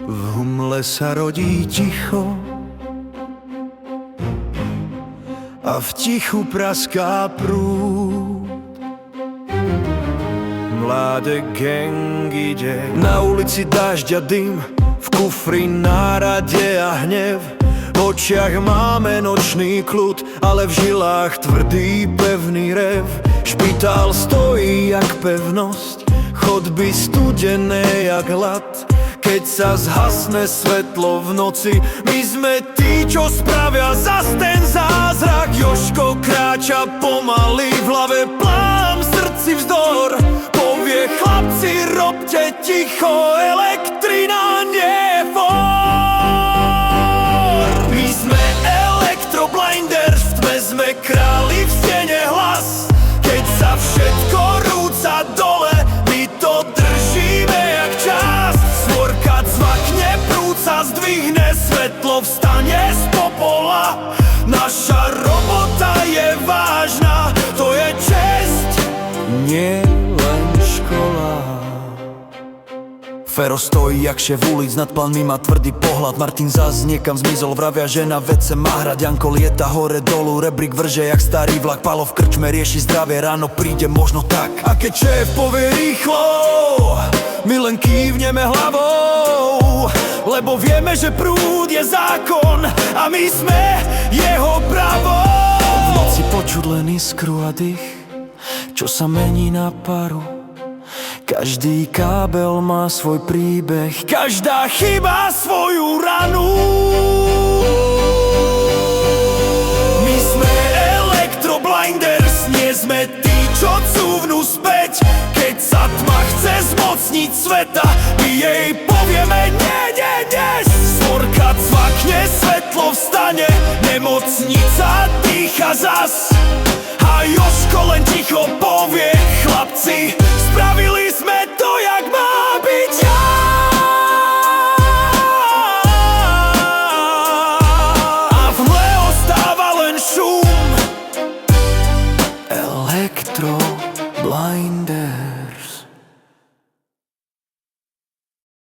V humle sa rodí ticho a v tichu praská prúd. Mláde gang ide, na ulici dážď a dym, v kufri nárade a hnev. V očiach máme nočný kľud, ale v žilách tvrdý pevný rev. Špitál stojí jak pevnosť, chodby studené jak hlad. Keď sa zhasne svetlo v noci, my sme tí, čo spravia zas ten zázrak. Jožko kráča pomaly, v hlave plám, v srdci vzdor. Povie chlapci, robte ticho, elektrina nie je for. My sme elektroblinders, v tme sme králi, v stene hlas. Keď sa všetko rúca dole, my to držíme jak čas. Svorka cvakne, prúca zdvihne, svetlo vstane z popola. Naša robota je vážna, to je česť, nie len škola. Fero stojí jak šéf ulic, nad plánmi má tvrdý pohľad. Martin zas niekam zmizol, vravia, že na vece má hrať. Janko lieta hore dolu, rebrík vrže jak starý vlak. Palo v krčme rieši zdravie, ráno príde možno tak. A keď šéf povie rýchlo, my len kývneme hlavou, lebo vieme, že prúd je zákon a my sme jeho pravou. V noci počuť len iskru a dých, čo sa mení na paru. Každý kábel má svoj príbeh, každá chyba svoju ranu. My sme elektroblinders, nie sme tí, čo cúvnú späť. Keď sa tma chce zmocniť sveta, my jej povieme nie, nie, nie. Svorka cvakne, svetlo vstane, nemocnica dýcha zas. A Jožko len ticho povie, chlapci,